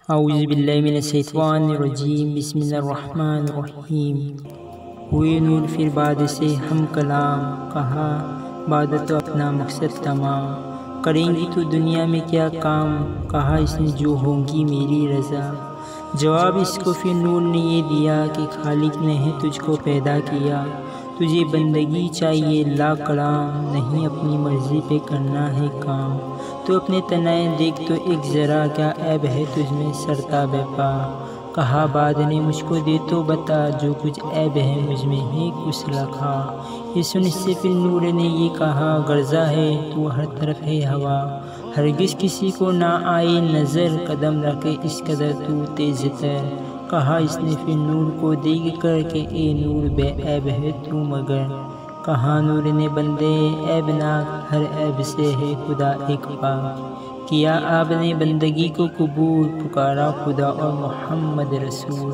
اعوذ باللہ من الشیطان الرجیم، بسم اللہ الرحمن الرحیم۔ ہوئے نور پھر بعد سے ہم کلام، کہا بعد تو اپنا مقصد تمام۔ کریں گی تو دنیا میں کیا کام، کہا اس نے جو ہوگی میری رضا۔ جواب اس کو پھر نور نے یہ دیا کہ خالق نے ہے تجھ کو پیدا کیا، تجھے بندگی چاہیے لا کلام، نہیں اپنی مرضی پہ کرنا ہے کام۔ تو اپنے تنائے دیکھ تو ایک ذرا، کیا عیب ہے تجھ میں سرتاب پا۔ کہا بعد نے مجھ کو دے تو بتا، جو کچھ عیب ہے مجھ میں ہے کچھ لکھا۔ یہ سن اس سے پھر نور نے یہ کہا، غرضہ ہے تو ہر طرف ہے ہوا، ہرگز کسی کو نہ آئے نظر، قدم رکھے اس قدر تو تیز تر۔ کہا اس نے پھر نور کو دیکھ کر کہ اے نور بے عیب ہے تو مگر۔ کہا نور نے بندے عیب ناک، ہر عیب سے ہے خدا ایک پاک۔ کیا آپ نے بندگی کو قبول، پکارا خدا اور محمد رسول۔